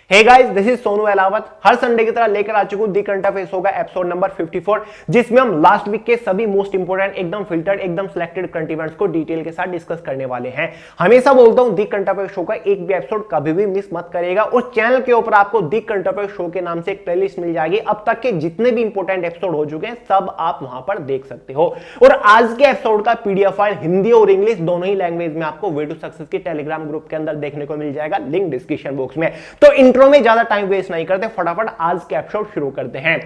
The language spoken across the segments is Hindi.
Hey guys, this is Sonu Ahlawat. हर संडे की तरह लेकर आ चुका हूं दी करंट अफेयर्स होगा एपिसोड नंबर 54, जिसमें हम लास्ट वीक के सभी मोस्ट इंपोर्टेंट, एकदम फिल्टर्ड, एकदम सिलेक्टेड करंट इवेंट्स को डिटेल के साथ डिस्कस करने वाले हैं। हमेशा बोलता हूं दी करंट अफेयर्स शो का एक भी एपिसोड कभी भी मिस मत करेगा। और चैनल के ऊपर आपको दी करंट अफेयर्स शो के नाम से एक प्लेलिस्ट मिल जाएगी। अब तक के जितने भी इंपोर्टेंट एपिसोड हो चुके हैं सब आप वहां पर देख सकते हो। और आज के एपिसोड का पीडीएफ फाइल हिंदी और इंग्लिश दोनों ही लैंग्वेज में आपको वे टू सक्सेस के टेलीग्राम ग्रुप के अंदर देखने को मिल जाएगा, लिंक डिस्क्रिप्शन बॉक्स में। तो इंट्रो में ज्यादा टाइम वेस्ट नहीं करते, फटाफट आज के एपिसोड शुरू करते हैं।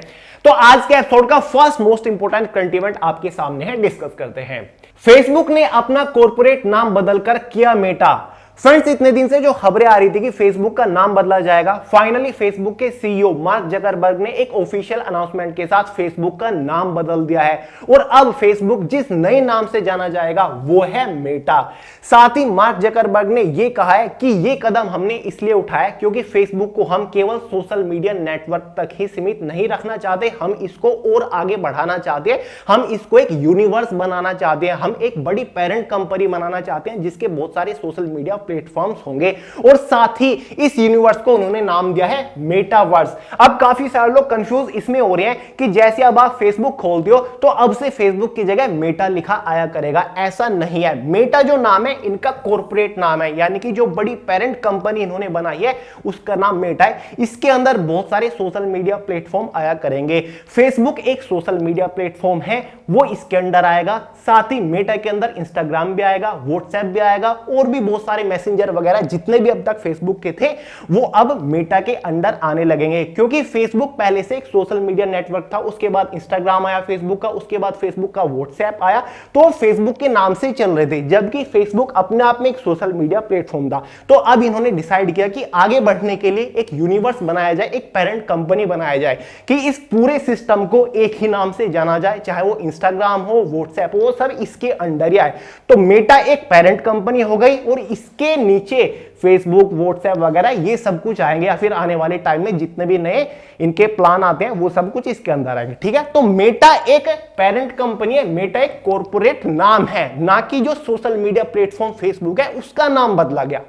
तो आज के एपिसोड का first most important current event आपके सामने है, डिस्कस करते हैं। फेसबुक ने अपना कॉर्पोरेट नाम बदलकर किया मेटा। फ्रेंड्स, इतने दिन से जो खबरें आ रही थी कि फेसबुक का नाम बदला जाएगा, फाइनली फेसबुक के सीईओ मार्क जकरबर्ग ने एक ऑफिशियल अनाउंसमेंट के साथ फेसबुक का नाम बदल दिया है। और अब फेसबुक जिस नए नाम से जाना जाएगा वो है मेटा। साथ ही मार्क जकरबर्ग ने यह कहा है कि यह कदम हमने इसलिए उठाया क्योंकि फेसबुक को हम केवल सोशल मीडिया नेटवर्क तक ही सीमित नहीं रखना चाहते, हम इसको और आगे बढ़ाना चाहते हैं, हम इसको एक यूनिवर्स बनाना चाहते हैं, हम एक बड़ी पेरेंट कंपनी बनाना चाहते हैं जिसके बहुत सारे सोशल मीडिया प्लेटफॉर्म्स होंगे। और साथ ही इस यूनिवर्स को उन्होंने नाम दिया है मेटावर्स। अब काफी सारे लोग कंफ्यूज इसमें हो रहे हैं कि जैसे अब आप फेसबुक खोलते हो तो अब से फेसबुक की जगह मेटा लिखा आया करेगा। ऐसा नहीं है। मेटा जो नाम है इनका कॉर्पोरेट नाम है, यानी कि जो बड़ी पेरेंट कंपनी इन्होंने बनाई है उसका नाम मेटा है। इसके अंदर बहुत सारे सोशल मीडिया प्लेटफॉर्म आया करेंगे। फेसबुक एक सोशल मीडिया प्लेटफॉर्म है, वो इसके अंदर आएगा। साथ ही मेटा के अंदर इंस्टाग्राम भी आएगा, व्हाट्सएप भी आएगा और भी बहुत सारे मैसेंजर वगैरह जितने भी अब तक फेसबुक के थे वो अब मेटा के अंदर आने लगेंगे। क्योंकि फेसबुक पहले से एक सोशल मीडिया नेटवर्क था, उसके बाद इंस्टाग्राम आया फेसबुक का, उसके बाद फेसबुक का व्हाट्सएप आया, तो फेसबुक के नाम से चल रहे थे, जबकि फेसबुक अपने आप में एक सोशल मीडिया प्लेटफॉर्म था। तो अब इन्होंने डिसाइड किया कि आगे बढ़ने के लिए एक यूनिवर्स बनाया जाए, एक पेरेंट कंपनी बनाया जाए कि इस पूरे सिस्टम को एक ही नाम से जाना जाए, चाहे वो इंस्टाग्राम हो, व्हाट्सएप हो, सब इसके अंडर ही आए। तो मेटा एक पेरेंट कंपनी हो गई और इसके नीचे फेसबुक, व्हाट्सएप वगैरह ये सब कुछ आएंगे, या फिर आने वाले टाइम में जितने भी नए इनके प्लान आते हैं वो सब कुछ इसके अंदर आएंगे। ठीक है, तो मेटा एक पेरेंट कंपनी है, मेटा एक कॉर्पोरेट नाम है, ना कि जो सोशल मीडिया प्लेटफॉर्म फेसबुक है उसका नाम बदला गया।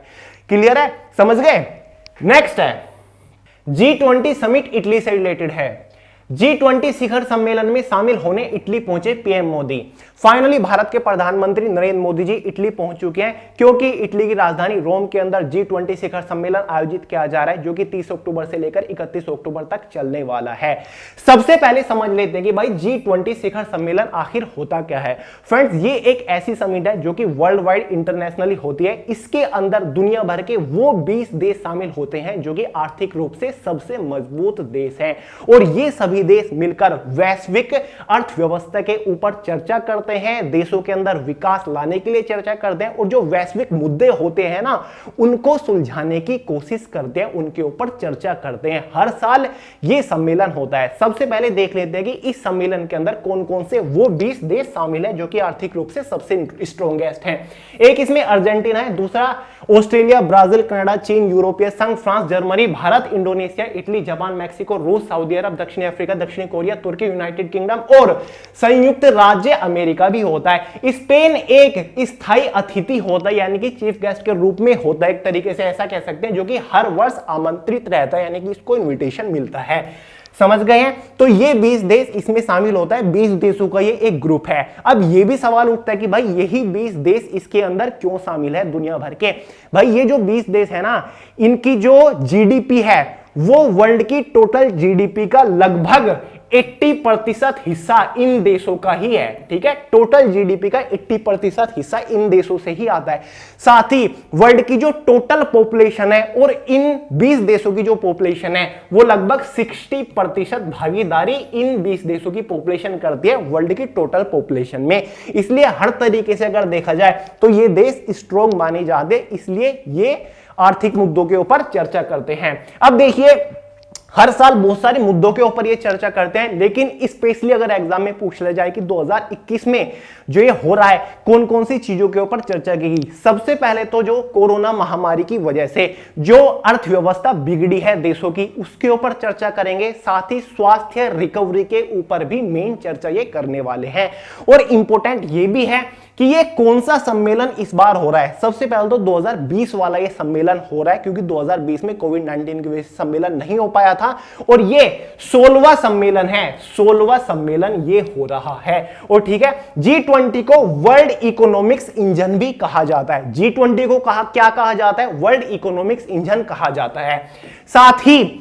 क्लियर है? समझ गए? नेक्स्ट है G20 समिट, इटली से रिलेटेड है। G20 शिखर सम्मेलन में शामिल होने इटली पहुंचे पीएम मोदी। फाइनली भारत के प्रधानमंत्री नरेंद्र मोदी जी इटली पहुंच चुके हैं, क्योंकि इटली की राजधानी रोम के अंदर G20 शिखर सम्मेलन आयोजित किया जा रहा है, जो कि 30 अक्टूबर से लेकर 31 अक्टूबर तक चलने वाला है। सबसे पहले समझ लेते हैं कि भाई G20 शिखर सम्मेलन आखिर होता क्या है। फ्रेंड्स, ये एक ऐसी समिट है जो कि वर्ल्ड वाइड इंटरनेशनली होती है। इसके अंदर दुनिया भर के वो 20 देश शामिल होते हैं जो कि आर्थिक रूप से सबसे मजबूत देश हैं, और ये सभी देश मिलकर वैश्विक अर्थव्यवस्था के ऊपर चर्चा करते हैं, देशों के अंदर विकास लाने के लिए चर्चा करते हैं, और जो वैश्विक मुद्दे होते हैं ना उनको सुलझाने की कोशिश करते हैं, उनके ऊपर चर्चा करते हैं। हर साल ये सम्मेलन होता है। सबसे पहले देख लेते हैं कि इस सम्मेलन के अंदर कौन कौन से वो 20 देश शामिल हैं जो कि आर्थिक रूप से सबसे स्ट्रॉन्गेस्ट हैं। एक इसमें अर्जेंटीना है, दूसरा ऑस्ट्रेलिया, ब्राजील, कनाडा, चीन, यूरोपीय संघ, France, Germany, Bharat, Indonesia, Italy, Japan, Mexico, रूस, सऊदी अरब, दक्षिण अफ्रीका, दक्षिण कोरिया, तुर्की, यूनाइटेड किंगडम और संयुक्त राज्य अमेरिका भी होता है। स्पेन एक स्थायी अतिथि होता है, यानी कि चीफ गेस्ट के रूप में होता है, एक तरीके से ऐसा कह सकते हैं, जो कि हर वर्ष आमंत्रित रहता है, यानी कि इसको इनविटेशन मिलता है। समझ गए हैं? तो ये 20 देश इसमें शामिल होता है, 20 देशों का ये एक ग्रुप है। अब ये भी सवाल उठता है कि भाई यही 20 देश इसके अंदर क्यों शामिल है दुनिया भर के। भाई ये जो 20 देश है ना, इनकी जो जीडीपी है वो वर्ल्ड की टोटल जीडीपी का लगभग 80% हिस्सा इन देशों का ही है। ठीक है, टोटल जीडीपी का 80% हिस्सा इन देशों से ही आता है। साथ ही वर्ल्ड की जो टोटल पॉपुलेशन है और इन 20 देशों की जो पॉपुलेशन है वो लगभग 60% भागीदारी इन 20 देशों की पॉपुलेशन करती है वर्ल्ड की टोटल पॉपुलेशन में। इसलिए हर तरीके से अगर देखा जाए तो ये देश स्ट्रॉन्ग माने जाते, इसलिए ये आर्थिक मुद्दों के ऊपर चर्चा करते हैं। अब देखिए, हर साल बहुत सारे मुद्दों के ऊपर ये चर्चा करते हैं, लेकिन स्पेशली अगर एग्जाम में पूछ लिया जाए कि 2021 में जो ये हो रहा है कौन कौन सी चीजों के ऊपर चर्चा की गई, सबसे पहले तो जो कोरोना महामारी की वजह से जो अर्थव्यवस्था बिगड़ी है देशों की, उसके ऊपर चर्चा करेंगे। साथ ही स्वास्थ्य रिकवरी के ऊपर भी मेन चर्चा ये करने वाले हैं। और इंपॉर्टेंट ये भी है कि ये कौन सा सम्मेलन इस बार हो रहा है। सबसे पहले तो 2020 वाला ये सम्मेलन हो रहा है, क्योंकि 2020 में कोविड-19 की वजह से सम्मेलन नहीं हो पाया था, और ये 16वां सम्मेलन है, 16वां सम्मेलन ये हो रहा है। और ठीक है, G20 को वर्ल्ड इकोनॉमिक्स इंजन भी कहा जाता है। G20 को क्या कहा जाता है? वर्ल्ड इकोनॉमिक्स इंजन कहा जाता है। साथ ही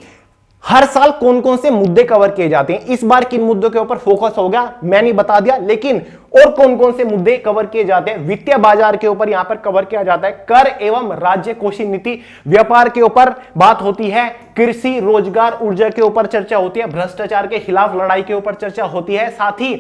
हर साल कौन कौन से मुद्दे कवर किए जाते हैं, इस बार किन मुद्दों के ऊपर फोकस हो गया मैंने बता दिया, लेकिन और कौन कौन से मुद्दे कवर किए जाते हैं? वित्तीय बाजार के ऊपर यहां पर कवर किया जाता है, कर एवं राज्य कोषीय नीति, व्यापार के ऊपर बात होती है, कृषि, रोजगार, ऊर्जा के ऊपर चर्चा होती है, भ्रष्टाचार के खिलाफ लड़ाई के ऊपर चर्चा होती है, साथ ही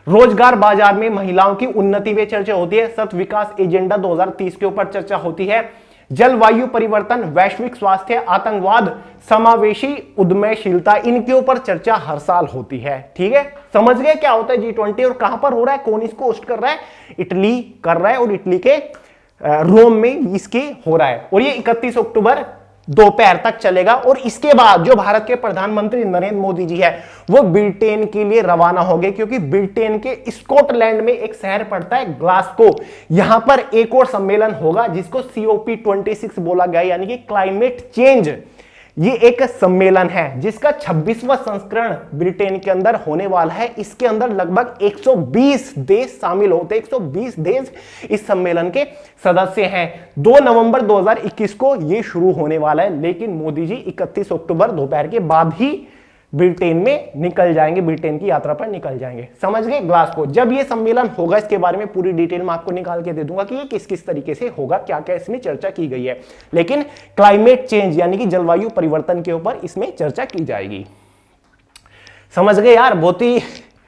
रोजगार बाजार में महिलाओं की उन्नति पे चर्चा होती है, सतत विकास एजेंडा 2030 के ऊपर चर्चा होती है, जलवायु परिवर्तन, वैश्विक स्वास्थ्य, आतंकवाद, समावेशी उद्यमशीलता, इनके ऊपर चर्चा हर साल होती है। ठीक है, समझ गए क्या होता है G20 और कहां पर हो रहा है, कौन इसको होस्ट कर रहा है? इटली कर रहा है, और इटली के रोम में इसके हो रहा है, और ये 31 अक्टूबर दोपहर तक चलेगा। और इसके बाद जो भारत के प्रधानमंत्री नरेंद्र मोदी जी है वो ब्रिटेन के लिए रवाना हो गए, क्योंकि ब्रिटेन के स्कॉटलैंड में एक शहर पड़ता है ग्लासगो, यहां पर एक और सम्मेलन होगा जिसको COP26 बोला गया, यानी कि क्लाइमेट चेंज। ये एक सम्मेलन है जिसका 26वां संस्करण ब्रिटेन के अंदर होने वाला है। इसके अंदर लगभग 120 देश शामिल होते हैं, 120 देश इस सम्मेलन के सदस्य हैं। 2 नवंबर 2021 को ये शुरू होने वाला है, लेकिन मोदी जी 31 अक्टूबर दोपहर के बाद ही ब्रिटेन में निकल जाएंगे, ब्रिटेन की यात्रा पर निकल जाएंगे। समझ गए? ग्लासगो जब ये सम्मेलन होगा इसके बारे में पूरी डिटेल में आपको निकाल के दे दूंगा कि ये किस किस तरीके से होगा, क्या क्या इसमें चर्चा की गई है। लेकिन क्लाइमेट चेंज यानी कि जलवायु परिवर्तन के ऊपर इसमें चर्चा की जाएगी। समझ गए यार? बहुत ही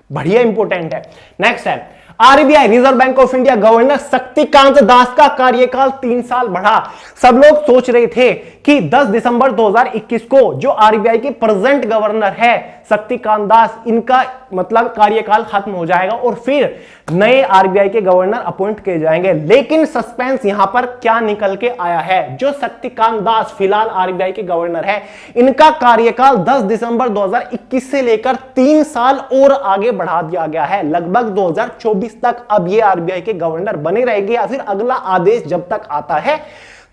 बढ़िया इंपॉर्टेंट है। नेक्स्ट है RBI Reserve Bank of India governor Shaktikanta Das का कार्यकाल 3 साल बढ़ा। सब लोग सोच रहे थे कि 10 दिसंबर 2021 को जो RBI के प्रेजेंट गवर्नर है शक्तिकांत दास, इनका मतलब कार्यकाल खत्म हो जाएगा और फिर नए RBI के गवर्नर अपॉइंट किए जाएंगे। लेकिन सस्पेंस यहां पर क्या निकल के आया है, जो शक्तिकांत दास फिलहाल RBI के गवर्नर है, इनका कार्यकाल 10 दिसंबर 2021 से लेकर 3 साल और आगे बढ़ा दिया गया है, लगभग 2024 तक अब ये RBI के गवर्नर बने रहेंगे, या फिर अगला आदेश जब तक आता है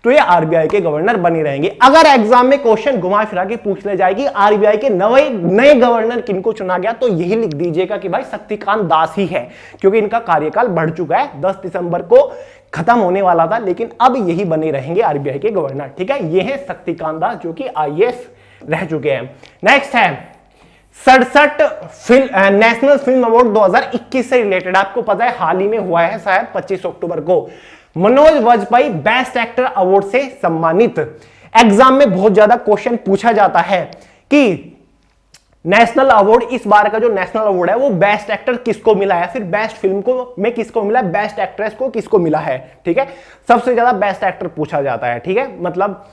तो ये RBI के गवर्नर बने रहेंगे। अगर एग्जाम में क्वेश्चन घुमा फिरा के पूछ ले जाएगी RBI के नए गवर्नर किनको चुना गया, तो यही लिख दीजिएगा कि भाई शक्तिकांत दास ही है, क्योंकि इनका कार्यकाल बढ़ चुका है, 10 दिसंबर को खत्म होने वाला था, लेकिन अब यही बने रहेंगे RBI के गवर्नर। ठीक है, ये है शक्तिकांत दास जो कि IAS रह चुके हैं। नेक्स्ट है 67 नेशनल फिल्म अवार्ड 2021 से रिलेटेड। आपको पता है हाल ही में हुआ है, शायद 25 अक्टूबर को Manoj Vajpayee best actor award से सम्मानित। एग्जाम में बहुत ज्यादा क्वेश्चन पूछा जाता है कि नेशनल अवार्ड, इस बार का जो नेशनल अवार्ड है वो बेस्ट एक्टर किसको मिला है, फिर बेस्ट फिल्म को में किसको मिला है, बेस्ट एक्ट्रेस को किसको मिला है। ठीक है, सबसे ज्यादा बेस्ट एक्टर पूछा जाता है। ठीक है, मतलब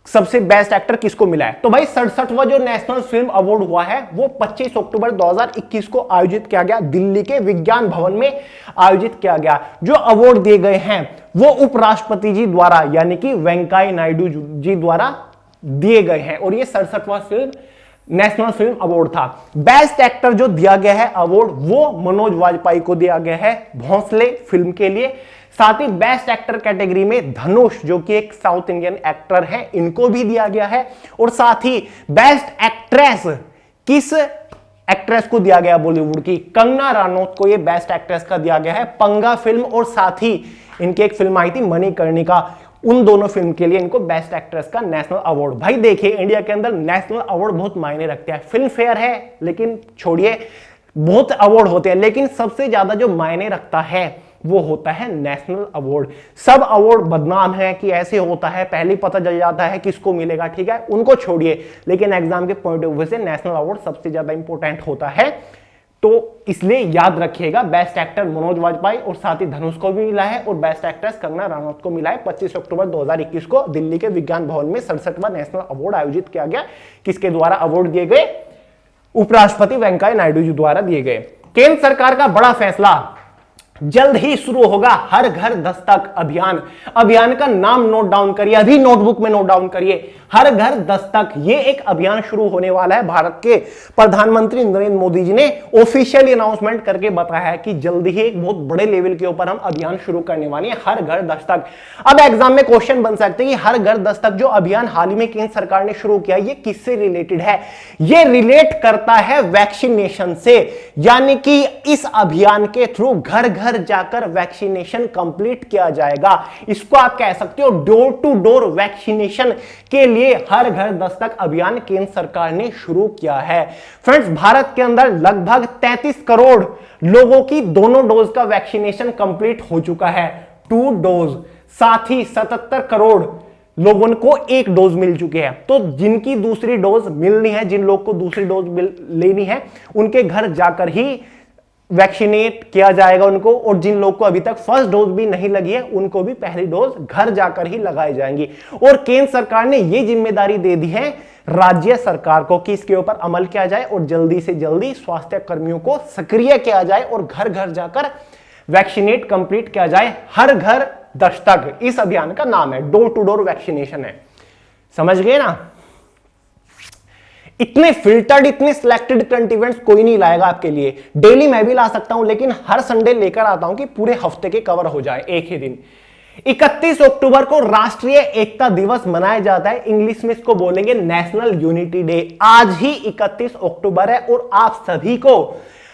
सबसे बेस्ट एक्टर किसको मिला है। तो भाई 67वां जो नेशनल फिल्म अवार्ड हुआ है वो 25 अक्टूबर 2021 को आयोजित किया गया, दिल्ली के विज्ञान भवन में आयोजित किया गया। जो अवार्ड दिए गए हैं वो उपराष्ट्रपति जी द्वारा यानी कि वेंकैया नायडू जी द्वारा दिए गए हैं, और ये 67वां नेशनल फिल्म अवार्ड था। बेस्ट एक्टर जो दिया गया है अवार्ड वो मनोज वाजपेयी को दिया गया है भोंसले फिल्म के लिए। साथ ही बेस्ट एक्टर कैटेगरी में धनुष जो कि एक साउथ इंडियन एक्टर है, इनको भी दिया गया है। और साथ ही बेस्ट एक्ट्रेस किस एक्ट्रेस को दिया गया, बॉलीवुड की कंगना रनौत को ये बेस्ट एक्ट्रेस का दिया गया है, पंगा फिल्म, और साथ ही इनकी एक फिल्म आई थी मणिकर्णिका, उन दोनों फिल्म के लिए इनको बेस्ट एक्ट्रेस का नेशनल अवार्ड। भाई देखिए इंडिया के अंदर नेशनल अवार्ड बहुत मायने रखते हैं। फिल्म फेयर है, लेकिन छोड़िए बहुत अवार्ड होते हैं, लेकिन सबसे ज्यादा जो मायने रखता है वो होता है नेशनल अवार्ड। सब अवार्ड बदनाम है कि ऐसे होता है, पहले पता चल जाता है किसको मिलेगा। ठीक है, उनको छोड़िए, लेकिन एग्जाम के पॉइंट ऑफ व्यू से नेशनल अवार्ड सबसे ज्यादा इंपॉर्टेंट होता है तो इसलिए याद रखिएगा बेस्ट एक्टर मनोज वाजपेयी और साथ ही धनुष को भी मिला है और बेस्ट एक्ट्रेस कंगना रनौत को मिला है। 25 अक्टूबर 2021 को दिल्ली के विज्ञान भवन में 67वां नेशनल अवार्ड आयोजित किया गया। किसके द्वारा अवार्ड दिए गए? उपराष्ट्रपति वेंकैया नायडू जी द्वारा दिए गए। केंद्र सरकार का बड़ा फैसला, जल्द ही शुरू होगा हर घर दस्तक अभियान। अभियान का नाम नोट डाउन करिए, अभी नोटबुक में नोट डाउन करिए, हर घर दस्तक। ये एक अभियान शुरू होने वाला है। भारत के प्रधानमंत्री नरेंद्र मोदी जी ने ऑफिशियली अनाउंसमेंट करके बताया है कि जल्द ही एक बहुत बड़े लेवल के ऊपर हम अभियान शुरू करने वाले हैं, हर घर दस्तक। अब एग्जाम में क्वेश्चन बन सकते हैं कि हर घर दस्तक जो अभियान हाल ही में केंद्र सरकार ने शुरू किया, ये किससे रिलेटेड है? ये रिलेट करता है वैक्सीनेशन से, यानी कि इस अभियान के थ्रू घर घर जाकर वैक्सीनेशन कंप्लीट किया जाएगा। इसको आप कह सकते हो डोर टू डोर वैक्सीनेशन के लिए हर घर दस्तक अभियान केंद्र सरकार ने शुरू किया है। फ्रेंड्स, भारत के अंदर लगभग 33 करोड़ लोगों की दोनों डोज का वैक्सीनेशन कंप्लीट हो चुका है, 2 डोज। साथ ही 77 करोड़ लोगों को 1 डोज मिल चुके हैं। तो जिनकी दूसरी डोज मिलनी है, जिन लोग को दूसरी डोज लेनी है, उनके घर जाकर ही वैक्सीनेट किया जाएगा उनको, और जिन लोग को अभी तक फर्स्ट डोज भी नहीं लगी है, उनको भी पहली डोज घर जाकर ही लगाई जाएंगी। और केंद्र सरकार ने यह जिम्मेदारी दे दी है राज्य सरकार को कि इसके ऊपर अमल किया जाए और जल्दी से जल्दी स्वास्थ्य कर्मियों को सक्रिय किया जाए और घर घर जाकर वैक्सीनेट कंप्लीट किया जाए। हर घर दस्तक इस अभियान का नाम है, डोर टू डोर वैक्सीनेशन है। समझ गए ना? इतने फिल्टर्ड, इतने सिलेक्टेड करंट इवेंट्स कोई नहीं लाएगा आपके लिए। डेली मैं भी ला सकता हूं, लेकिन हर संडे लेकर आता हूं कि पूरे हफ्ते के कवर हो जाए एक ही दिन। 31 अक्टूबर को राष्ट्रीय एकता दिवस मनाया जाता है। इंग्लिश में इसको बोलेंगे नेशनल यूनिटी डे। आज ही 31 अक्टूबर है और आप सभी को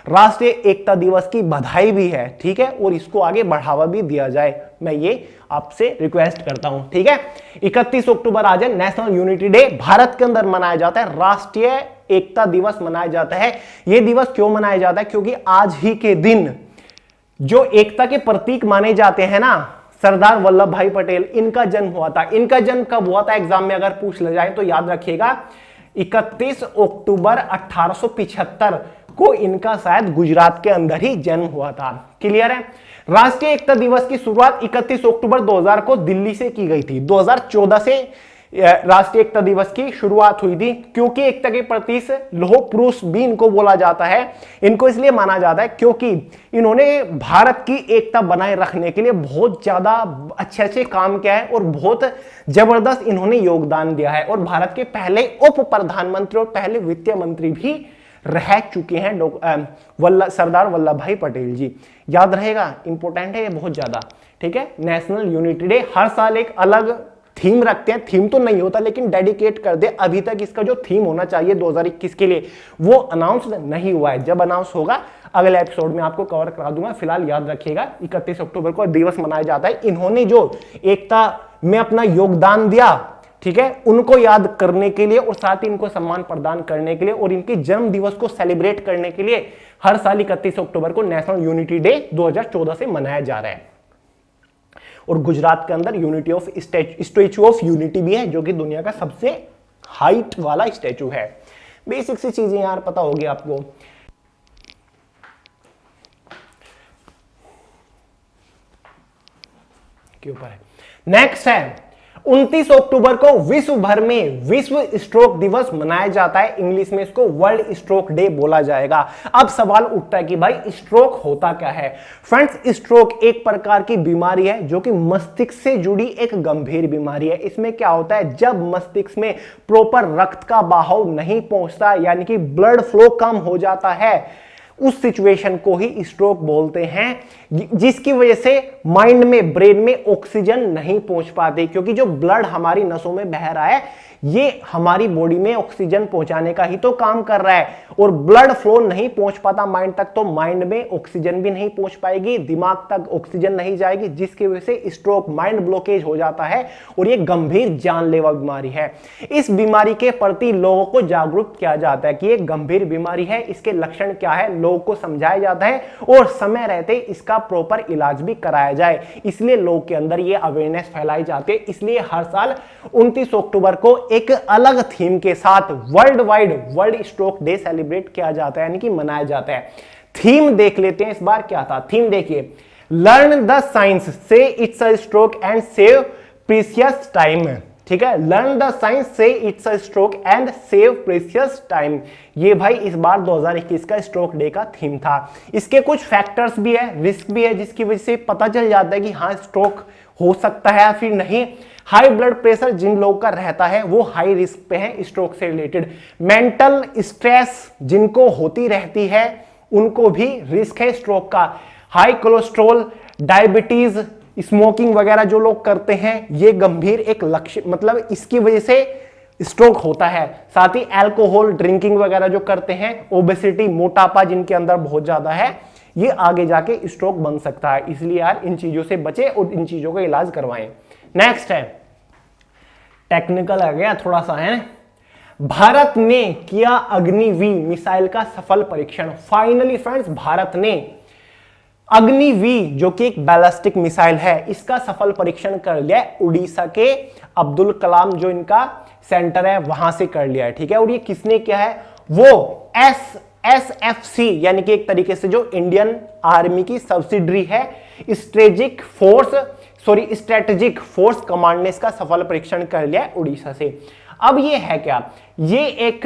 राष्ट्रीय एकता दिवस की बधाई भी है, ठीक है, और इसको आगे बढ़ावा भी दिया जाए, मैं ये आपसे रिक्वेस्ट करता हूं, ठीक है। 31 अक्टूबर आज है नेशनल यूनिटी डे। भारत के अंदर मनाया जाता है, राष्ट्रीय एकता दिवस मनाया जाता है। यह दिवस क्यों मनाया जाता है? क्योंकि आज ही के दिन जो एकता के प्रतीक माने जाते हैं ना, सरदार वल्लभ भाई पटेल, इनका जन्म हुआ था। इनका जन्म कब हुआ था एग्जाम में अगर पूछ ले जाए तो याद रखिएगा 31 अक्टूबर 1875 को इनका शायद गुजरात के अंदर ही जन्म हुआ था। क्लियर है? राष्ट्रीय एकता दिवस की शुरुआत 31 अक्टूबर 2000 को दिल्ली से की गई थी। 2014 से राष्ट्रीय एकता दिवस की शुरुआत हुई थी, क्योंकि एकता के प्रतीक लौह पुरुष भी इनको बोला जाता है। इनको इसलिए माना जाता है क्योंकि इन्होंने भारत की एकता बनाए रखने के लिए बहुत ज्यादा अच्छे काम किया है और बहुत जबरदस्त इन्होंने योगदान दिया है, और भारत के पहले उप प्रधानमंत्री और पहले वित्त मंत्री भी रह चुके हैं सरदार वल्लभ भाई पटेल जी। याद रहेगा, इंपॉर्टेंट है ये बहुत ज्यादा, ठीक है। नेशनल यूनिटी डे हर साल एक अलग थीम रखते हैं, थीम तो नहीं होता लेकिन डेडिकेट कर दे। अभी तक इसका जो थीम होना चाहिए 2021 के लिए वो अनाउंस नहीं हुआ है। जब अनाउंस होगा अगले एपिसोड में आपको कवर करा दूंगा। फिलहाल याद रखिएगा 31 अक्टूबर को दिवस मनाया जाता है। इन्होंने जो एकता में अपना योगदान दिया, ठीक है, उनको याद करने के लिए और साथ ही इनको सम्मान प्रदान करने के लिए और इनके जन्म दिवस को सेलिब्रेट करने के लिए हर साल 31 अक्टूबर को नेशनल यूनिटी डे 2014 से मनाया जा रहा है। और गुजरात के अंदर unity of statute of unity भी है, जो कि दुनिया का सबसे हाइट वाला स्टैचू है। बेसिक सी चीजें यार पता होगी आपको। के ऊपर है। नेक्स्ट है 29 अक्टूबर को विश्व भर में विश्व स्ट्रोक दिवस मनाया जाता है। इंग्लिश में इसको वर्ल्ड स्ट्रोक डे बोला जाएगा। अब सवाल उठता है कि भाई स्ट्रोक होता क्या है? फ्रेंड्स, स्ट्रोक एक प्रकार की बीमारी है जो कि मस्तिष्क से जुड़ी एक गंभीर बीमारी है। इसमें क्या होता है, जब मस्तिष्क में प्रॉपर रक्त का बहाव नहीं पहुंचता, यानी कि ब्लड फ्लो कम हो जाता है, उस सिचुएशन को ही स्ट्रोक बोलते हैं, जिसकी वजह से माइंड में, ब्रेन में ऑक्सीजन नहीं पहुंच पाती, क्योंकि जो ब्लड हमारी नसों में बह रहा है ये हमारी बॉडी में ऑक्सीजन पहुंचाने का ही तो काम कर रहा है, और ब्लड फ्लो नहीं पहुंच पाता माइंड तक, तो माइंड में ऑक्सीजन भी नहीं पहुंच पाएगी, दिमाग तक ऑक्सीजन नहीं जाएगी, जिसकी वजह से स्ट्रोक, माइंड ब्लॉकेज हो जाता है और ये गंभीर जानलेवा बीमारी है। इस बीमारी के प्रति लोगों को जागरूक किया जाता है कि ये गंभीर बीमारी है, इसके लक्षण क्या है, लोगों को समझाया जाता है और समय रहते इसका प्रॉपर इलाज भी कराया जाए, इसलिए लोगों के अंदर ये अवेयरनेस फैलाई जाती है। इसलिए हर साल 29 अक्टूबर को एक अलग थीम के साथ world wide world stroke day celebrate किया जाता है, यानी कि मनाया जाता है। थीम देख लेते हैं इस बार क्या था। थीम देखिए, लर्न द साइंस से it's a stroke and save precious time. ठीक है, लर्न द साइंस से it's a stroke and save precious time. ये भाई इस बार 2021 का स्ट्रोक डे का थीम था। इसके कुछ फैक्टर्स भी है, रिस्क भी है, जिसकी वजह से पता चल जाता है कि हाँ स्ट्रोक हो सकता है या फिर नहीं। हाई ब्लड प्रेशर जिन लोगों का रहता है वो हाई रिस्क पे है स्ट्रोक से रिलेटेड। मेंटल स्ट्रेस जिनको होती रहती है उनको भी रिस्क है स्ट्रोक का। हाई कोलेस्ट्रॉल, डायबिटीज, स्मोकिंग वगैरह जो लोग करते हैं ये गंभीर एक लक्ष्य, मतलब इसकी वजह से स्ट्रोक होता है। साथ ही अल्कोहल ड्रिंकिंग वगैरह जो करते हैं, ओबेसिटी मोटापा जिनके अंदर बहुत ज्यादा है, ये आगे जाके स्ट्रोक बन सकता है। इसलिए यार इन चीजों से बचे और इन चीजों का इलाज करवाएं। नेक्स्ट है, टेक्निकल आ गया थोड़ा सा है। भारत ने किया अग्नि-वी मिसाइल का सफल परीक्षण। फाइनली फ्रेंड्स, भारत ने अग्नि-वी जो कि एक बैलिस्टिक मिसाइल है इसका सफल परीक्षण कर लिया है। उड़ीसा के अब्दुल कलाम जो इनका सेंटर है वहां से कर लिया है। ठीक है, और ये किसने किया है? वो SFC यानी कि एक तरीके से जो इंडियन आर्मी की सब्सिडरी है, स्ट्रेटेजिक फोर्स कमांड ने इसका सफल परीक्षण कर लिया है उड़ीसा से। अब ये है क्या? ये एक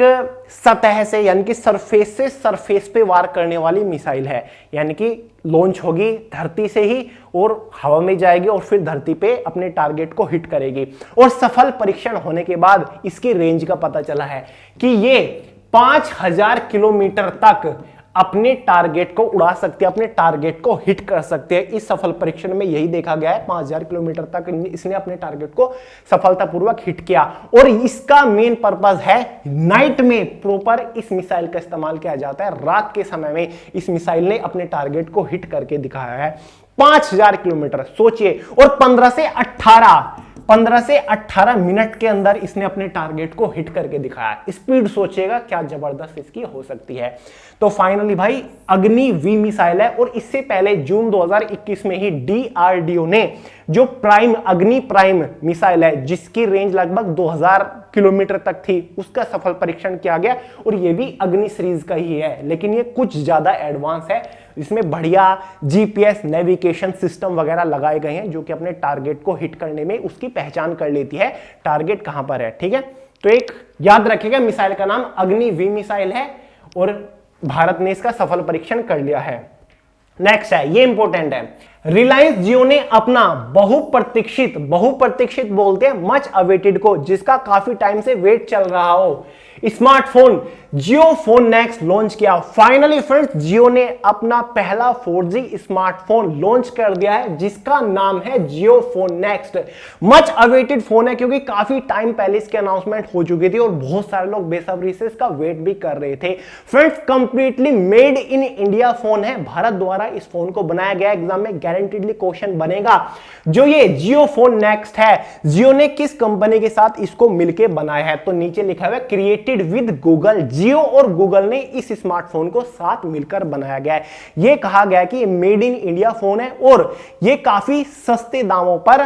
सतह से यानी कि सरफेस से सरफेस पे वार करने वाली मिसाइल है, यानी कि लॉन्च होगी धरती से ही और हवा में जाएगी और फिर धरती पे अपने टारगेट को हिट करेगी। और सफल परीक्षण होने के बाद इसकी रेंज का पता चला है कि ये 5000 किलोमीटर तक अपने टारगेट को उड़ा सकते हैं, अपने टारगेट को हिट कर सकते हैं। इस सफल परीक्षण में यही देखा गया है, 5000 किलोमीटर तक इसने अपने टारगेट को सफलतापूर्वक हिट किया। और इसका मेन पर्पस है नाइट में प्रॉपर इस मिसाइल का इस्तेमाल किया जाता है। रात के समय में इस मिसाइल ने अपने टारगेट को हिट करके दिखाया है 5000 किलोमीटर, सोचिए। और 15 से 18 मिनट के अंदर इसने अपने टारगेट को हिट करके दिखाया। स्पीड सोचिएगा क्या जबरदस्त इसकी हो सकती है। तो फाइनली भाई अग्नि-वी मिसाइल है। और इससे पहले जून 2021 में ही DRDO ने जो अग्नि प्राइम मिसाइल है जिसकी रेंज लगभग 2000 किलोमीटर तक थी, उसका सफल परीक्षण किया गया। और ये भी अग्नि सीरीज का ही है, लेकिन ये कुछ ज्यादा एडवांस है। इसमें बढ़िया GPS नेविगेशन सिस्टम वगैरह लगाए गए हैं जो कि अपने टारगेट को हिट करने में उसकी पहचान कर लेती है टारगेट कहां पर है। ठीक है, तो एक याद रखिएगा मिसाइल का नाम अग्नि-वी मिसाइल है और भारत ने इसका सफल परीक्षण कर लिया है। नेक्स्ट है, ये इंपॉर्टेंट है, रिलायंस जियो ने अपना बहुप्रतीक्षित बोलते हैं मच अवेटेड को, जिसका काफी टाइम से वेट चल रहा हो, स्मार्टफोन जियो फोन नेक्स्ट लॉन्च किया। फाइनली फ्रेंड्स, जियो ने अपना पहला 4G स्मार्टफोन लॉन्च कर दिया है जिसका नाम है Jio phone next. Much awaited phone है क्योंकि काफी टाइम पहले इसकी अनाउंसमेंट हो चुकी थी और बहुत सारे लोग बेसब्री से इसका वेट भी कर रहे थे। Friends, completely made in India phone है, भारत द्वारा इस फोन को बनाया गया। एग्जाम में गारंटीडली क्वेश्चन बनेगा। जो ये जियो फोन नेक्स्ट है, जियो ने किस कंपनी के साथ इसको मिलकर बनाया है? तो नीचे लिखा हुआ है क्रिएटेड विद गूगल। जियो और गूगल ने इस स्मार्टफोन को साथ मिलकर बनाया गया है। यह कहा गया कि मेड इन इंडिया फोन है और यह काफी सस्ते दामों पर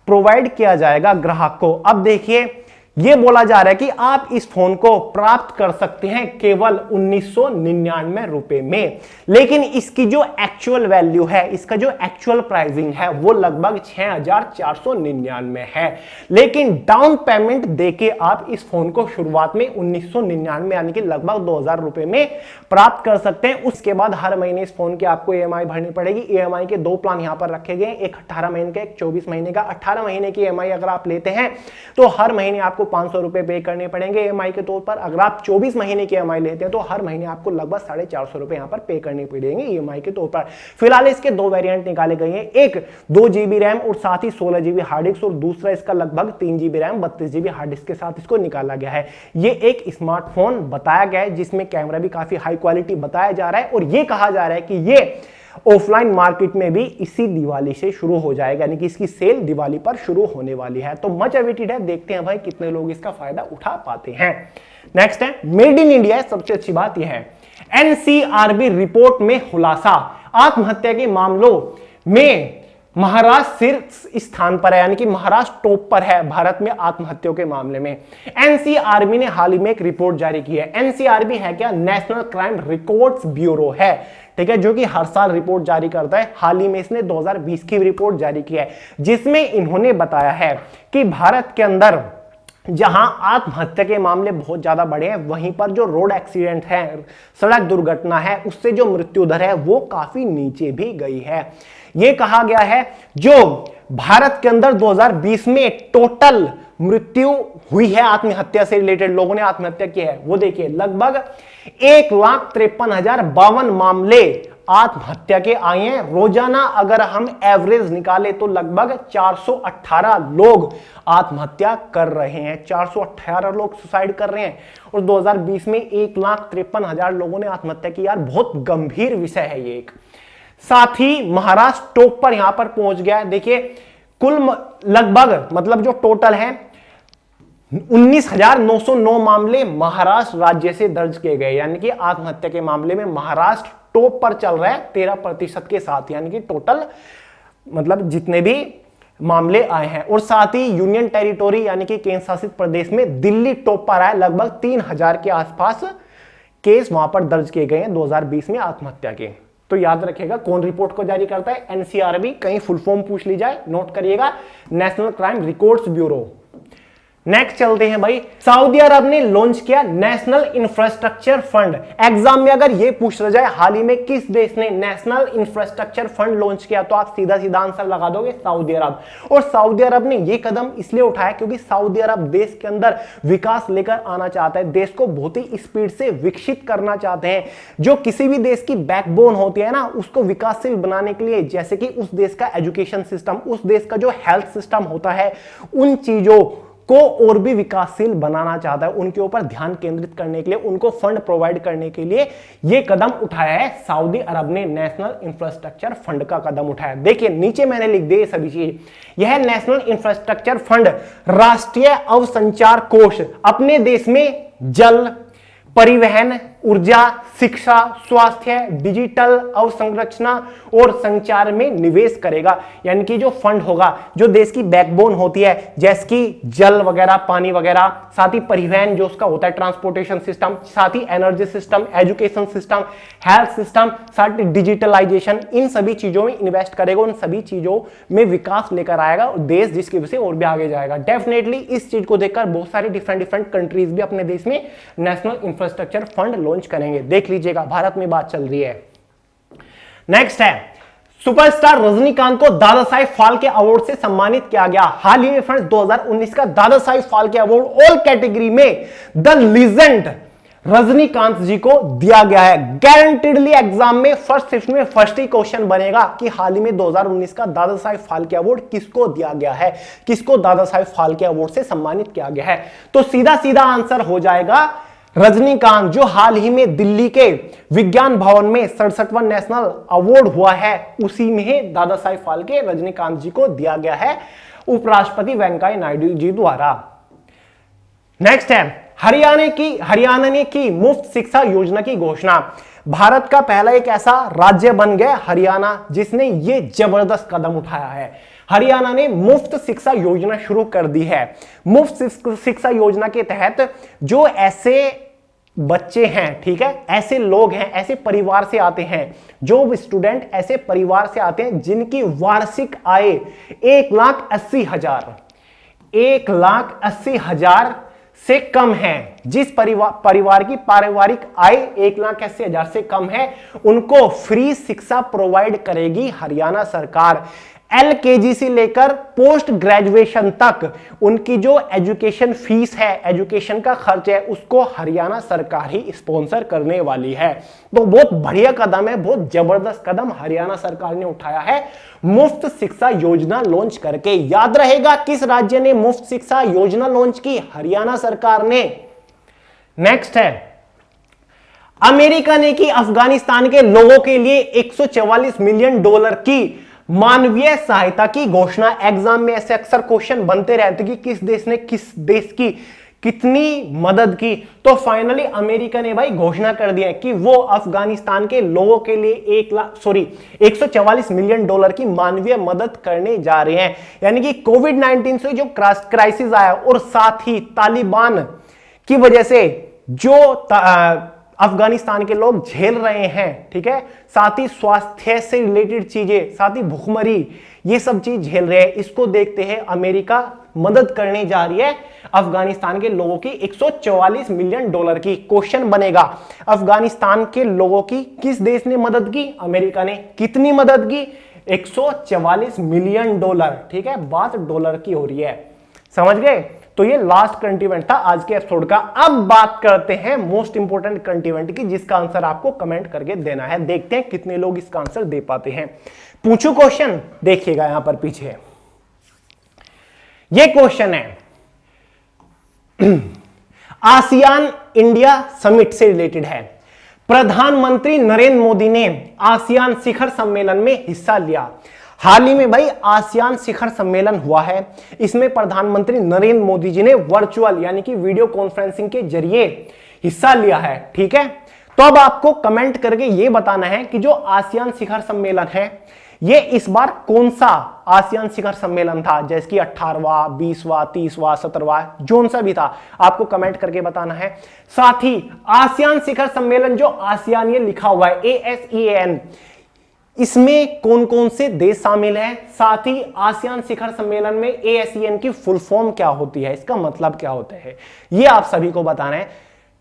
प्रोवाइड किया जाएगा ग्राहक को। अब देखिए, यह बोला जा रहा है कि आप इस फोन को प्राप्त कर सकते हैं केवल 1999 रुपए में, लेकिन इसकी जो एक्चुअल वैल्यू है, इसका जो एक्चुअल प्राइसिंग है वो लगभग 6499 है। लेकिन डाउन पेमेंट देके आप इस फोन को शुरुआत में 1999 यानी कि लगभग 2000 रुपए में प्राप्त कर सकते हैं। उसके बाद हर महीने इस फोन की आपको EMI भरनी पड़ेगी। EMI के दो प्लान यहां पर रखे गए, एक 18 महीने का, एक 24 महीने का। 18 महीने की EMI अगर आप लेते हैं तो हर महीने आपको 500 रुपए पे करने पड़ेंगे EMI के तौर पर। अगर आप 24 महीने की EMI लेते हैं तो हर महीने आपको लगभग 450 रुपए यहां पर पे करने पड़ेंगे EMI के तौर पर। फिलहाल इसके दो वेरिएंट निकाले गए हैं, एक 2 GB रैम और साथ ही 16 GB हार्ड डिस्क, और दूसरा इसका लगभग 3 GB RAM 32 GB hard disk के साथ इसको निकाला गया है। ये एक स्मार्टफोन बताया गया है जिसमें कैमरा भी काफी हाई क्वालिटी बताया जा रहा है और ये कहा जा रहा है कि ये ऑफलाइन मार्केट में भी इसी दिवाली से शुरू हो जाएगा, यानी कि इसकी सेल दिवाली पर शुरू होने वाली है। तो मच अवेटेड है, देखते हैं भाई कितने लोग इसका फायदा उठा पाते हैं। नेक्स्ट है मेड इन इंडिया। सबसे अच्छी बात यह है एनसीआरबी रिपोर्ट में खुलासा, आत्महत्या के मामलों में महाराष्ट्र शीर्ष स्थान पर है, यानी कि महाराष्ट्र टॉप पर है भारत में आत्महत्याओं के मामले में। एनसीआरबी ने हाल ही में एक रिपोर्ट जारी की है। एनसीआरबी है क्या? नेशनल क्राइम रिकॉर्ड्स ब्यूरो है, ठीक है, जो कि हर साल रिपोर्ट जारी करता है। हाल ही में इसने 2020 की रिपोर्ट जारी की है, जिसमें इन्होंने बताया है कि भारत के अंदर जहां आत्महत्या के मामले बहुत ज्यादा बढ़े हैं, वहीं पर जो रोड एक्सीडेंट है, सड़क दुर्घटना है, उससे जो मृत्यु दर है वो काफी नीचे भी गई है। यह कहा गया है जो भारत के अंदर 2020 में टोटल मृत्यु हुई है आत्महत्या से रिलेटेड, लोगों ने आत्महत्या की है, वो देखिए लगभग 1,53,052 मामले आत्महत्या के आए हैं। रोजाना अगर हम एवरेज निकाले तो लगभग 418 लोग आत्महत्या कर रहे हैं, 418 लोग सुसाइड कर रहे हैं, और 2020 में 1,53,000 लोगों ने आत्महत्या की। यार बहुत गंभीर विषय है ये एक। साथ ही महाराष्ट्र टॉप पर यहां पर पहुंच गया है। देखिए कुल लगभग मतलब जो टोटल है 19,909 मामले महाराष्ट्र राज्य से दर्ज किए गए, यानी कि आत्महत्या के मामले में महाराष्ट्र टॉप पर चल रहा है 13% के साथ, यानी कि टोटल मतलब जितने भी मामले आए हैं। और साथ ही यूनियन टेरिटोरी यानी कि केंद्र शासित प्रदेश में दिल्ली टॉप पर आया, लगभग 3,000 के आसपास केस वहां पर दर्ज किए गए हैं 2020 में आत्महत्या के। तो याद रखिएगा कौन रिपोर्ट को जारी करता है? एनसीआरबी। कहीं फुल फॉर्म पूछ ली जाए नोट करिएगा, national crime records bureau. Next चलते हैं भाई, सऊदी अरब ने लॉन्च किया नेशनल इंफ्रास्ट्रक्चर फंड। एग्जाम में अगर यह पूछ जाए हाल ही में किस देश ने नेशनल इंफ्रास्ट्रक्चर फंड लॉन्च किया, तो आप सीधा सीधा आंसर लगा दोगे सऊदी अरब। और सऊदी अरब ने यह कदम इसलिए उठाया क्योंकि सऊदी अरब देश के अंदर विकास लेकर आना चाहता है, देश को बहुत ही स्पीड से विकसित करना चाहते हैं। जो किसी भी देश की बैकबोन होती है ना, उसको विकासशील बनाने के लिए, जैसे कि उस देश का एजुकेशन सिस्टम, उस देश का जो हेल्थ सिस्टम होता है, उन चीजों को और भी विकासशील बनाना चाहता है, उनके ऊपर ध्यान केंद्रित करने के लिए, उनको फंड प्रोवाइड करने के लिए यह कदम उठाया है सऊदी अरब ने। नेशनल इंफ्रास्ट्रक्चर फंड का कदम उठाया। देखिए नीचे मैंने लिख दिए सभी चीज। यह नेशनल इंफ्रास्ट्रक्चर फंड राष्ट्रीय अवसंचार कोष अपने देश में जल, परिवहन, ऊर्जा, शिक्षा, स्वास्थ्य, डिजिटल अवसंरचना और संचार में निवेश करेगा। यानी कि जो फंड होगा, जो देश की बैकबोन होती है, जैसे कि जल वगैरह, पानी वगैरह, साथ ही परिवहन जो उसका होता है ट्रांसपोर्टेशन सिस्टम, साथ ही energy system, education system, health system, साथ ही डिजिटलाइजेशन, इन सभी चीजों में इन्वेस्ट करेगा, उन सभी चीजों में विकास लेकर आएगा और देश जिसकी वजह से और भी आगे जाएगा। डेफिनेटली इस चीज को देखकर बहुत सारे डिफरेंट कंट्रीज भी अपने देश में नेशनल इंफ्रास्ट्रक्चर फंड लॉन्च करेंगे। देख लीजिएगा, भारत में बात चल रही है। नेक्स्ट है, सुपरस्टार रजनीकांत को दादा साहेब फाल्के अवार्ड से सम्मानित किया गया। हाल ही में फ्रेंड्स 2019 का Dada Saheb Phalke award all category में द लीजेंड रजनीकांत जी को दिया गया है। गारंटेडली एग्जाम में फर्स्ट शिफ्ट में फर्स्ट ही क्वेश्चन बनेगा कि हाल ही में 2019 का दादा साहेब फाल्के अवार्ड किसको दिया गया है, किसको दादा साहेब फाल्के अवार्ड से सम्मानित किया गया है। तो सीधा सीधा आंसर हो जाएगा रजनीकांत, जो हाल ही में दिल्ली के विज्ञान भवन में 67वां नेशनल अवार्ड हुआ है, उसी में दादा साहेब फाल्के रजनीकांत जी को दिया गया है उपराष्ट्रपति वेंकैया नायडू जी द्वारा। नेक्स्ट है, हरियाणा ने की मुफ्त शिक्षा योजना की घोषणा। भारत का पहला एक ऐसा राज्य बन गया हरियाणा जिसने ये जबरदस्त कदम उठाया है। हरियाणा ने मुफ्त शिक्षा योजना शुरू कर दी है। मुफ्त शिक्षा योजना के तहत जो ऐसे बच्चे हैं, ठीक है, ऐसे लोग हैं, ऐसे परिवार से आते हैं, जो स्टूडेंट ऐसे परिवार से आते हैं जिनकी वार्षिक आय 1,80,000 से कम है, जिस परिवार की पारिवारिक आय 1,80,000 से कम है, उनको फ्री शिक्षा प्रोवाइड करेगी हरियाणा सरकार। LKG से लेकर पोस्ट ग्रेजुएशन तक उनकी जो एजुकेशन फीस है, एजुकेशन का खर्च है, उसको हरियाणा सरकार ही स्पॉन्सर करने वाली है। तो बहुत बढ़िया कदम है, बहुत जबरदस्त कदम हरियाणा सरकार ने उठाया है मुफ्त शिक्षा योजना लॉन्च करके। याद रहेगा किस राज्य ने मुफ्त शिक्षा योजना लॉन्च की? हरियाणा सरकार ने। नेक्स्ट है, अमेरिका ने की अफगानिस्तान के लोगों के लिए $144 मिलियन की मानवीय सहायता की घोषणा। एग्जाम में ऐसे अक्सर क्वेश्चन बनते रहते कि किस देश ने किस देश की कितनी मदद की? तो फाइनली अमेरिका ने भाई घोषणा कर दिया है कि वो अफगानिस्तान के लोगों के लिए 144 मिलियन डॉलर की मानवीय मदद करने जा रहे हैं। यानी कि कोविड-19 से जो क्राइसिस आया और साथ ही तालिबान की वजह से जो अफगानिस्तान के लोग झेल रहे हैं, ठीक है, साथ ही स्वास्थ्य से रिलेटेड चीजें, साथ ही भूखमरी, ये सब चीज झेल रहे हैं, इसको देखते हैं अमेरिका मदद करने जा रही है अफगानिस्तान के लोगों की 144 मिलियन डॉलर की। क्वेश्चन बनेगा, अफगानिस्तान के लोगों की किस देश ने मदद की? अमेरिका ने। कितनी मदद की? 144 मिलियन डॉलर, ठीक है, बात डॉलर की हो रही है, समझ गए? तो ये लास्ट करंट इवेंट था आज के एपिसोड का। अब बात करते हैं मोस्ट इंपोर्टेंट करंट इवेंट की, जिसका आंसर आपको कमेंट करके देना है। देखते हैं कितने लोग इसका आंसर दे पाते हैं। पूछू क्वेश्चन, देखिएगा यहां पर पीछे ये क्वेश्चन है आसियान इंडिया समिट से रिलेटेड है। प्रधानमंत्री नरेंद्र मोदी ने आसियान शिखर सम्मेलन में हिस्सा लिया। हाल ही में भाई आसियान शिखर सम्मेलन हुआ है, इसमें प्रधानमंत्री नरेंद्र मोदी जी ने वर्चुअल यानी कि वीडियो कॉन्फ्रेंसिंग के जरिए हिस्सा लिया है, ठीक है। तो अब आपको कमेंट करके यह बताना है कि जो आसियान शिखर सम्मेलन है ये इस बार कौन सा आसियान शिखर सम्मेलन था, जैसे कि 18वां, 20वां, 30वां, 17वां, जोन सा भी था, आपको कमेंट करके बताना है। साथ ही आसियान शिखर सम्मेलन जो आसियान ये लिखा हुआ है ASEAN, इसमें कौन कौन से देश शामिल हैं, साथ ही आसियान शिखर सम्मेलन में ASEAN की फुल फॉर्म क्या होती है, इसका मतलब क्या होता है, ये आप सभी को बताना है,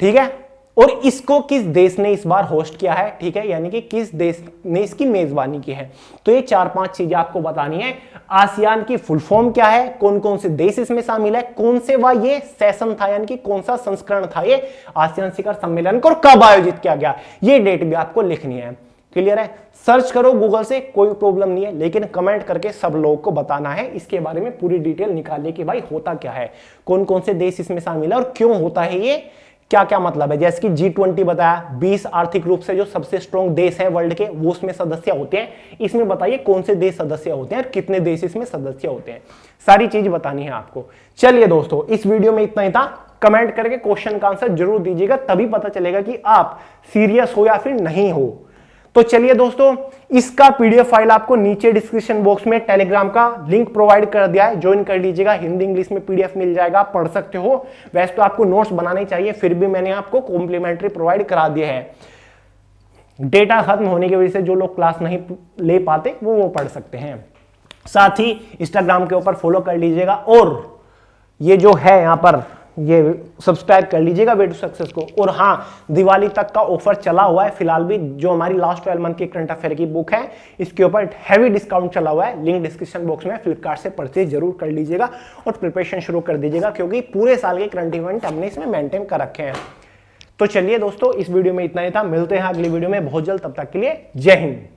ठीक है। और इसको किस देश ने इस बार होस्ट किया है, ठीक है, यानी कि किस देश ने इसकी मेजबानी की है। तो ये 4-5 चीजें आपको बतानी है। आसियान की फुल फॉर्म क्या है, कौन कौन से देश इसमें शामिल है, कौन से वह ये सेशन था यानी कि कौन सा संस्करण था ये आसियान शिखर सम्मेलन को, और कब आयोजित किया गया, ये डेट भी आपको लिखनी है। क्लियर है? सर्च करो गूगल से, कोई प्रॉब्लम नहीं है, लेकिन कमेंट करके सब लोगों को बताना है, इसके बारे में पूरी डिटेल निकालिए कि भाई होता क्या है, कौन कौन से देश इसमें शामिल है और क्यों होता है ये, क्या क्या मतलब है। जैसे कि G20 बताया, 20 आर्थिक रूप से जो सबसे स्ट्रॉन्ग देश हैं वर्ल्ड के, वो उसमें सदस्य होते हैं। इसमें बताइए कौन से देश सदस्य होते हैं और कितने देश इसमें सदस्य होते हैं, सारी चीज बतानी है आपको। चलिए दोस्तों, इस वीडियो में इतना ही था। कमेंट करके क्वेश्चन का आंसर जरूर दीजिएगा, तभी पता चलेगा कि आप सीरियस हो या फिर नहीं हो। तो चलिए दोस्तों, इसका PDF फाइल आपको नीचे डिस्क्रिप्शन बॉक्स में टेलीग्राम का लिंक प्रोवाइड कर दिया है, ज्वाइन कर लीजिएगा। हिंदी इंग्लिश में PDF मिल जाएगा, पढ़ सकते हो। वैसे तो आपको नोट्स बनाने चाहिए, फिर भी मैंने आपको कॉम्प्लीमेंट्री प्रोवाइड करा दिया है। डेटा खत्म होने की वजह से जो लोग क्लास नहीं ले पाते वो पढ़ सकते हैं। साथ ही इंस्टाग्राम के ऊपर फॉलो कर लीजिएगा, और ये जो है यहाँ पर ये सब्सक्राइब कर लीजिएगा वे टू सक्सेस को। और हाँ, दिवाली तक का ऑफर चला हुआ है फिलहाल भी, जो हमारी लास्ट 12 मंथ की करंट अफेयर की बुक है इसके ऊपर हैवी डिस्काउंट चला हुआ है। लिंक डिस्क्रिप्शन बॉक्स में, फ्लिपकार्ट से परचेज जरूर कर लीजिएगा और प्रिपरेशन शुरू कर दीजिएगा, क्योंकि पूरे साल के करंट इवेंट हमने इसमें मेंटेन कर रखे हैं। तो चलिए दोस्तों, इस वीडियो में इतना ही था, मिलते हैं अगली वीडियो में बहुत जल्द, तब तक के लिए जय हिंद।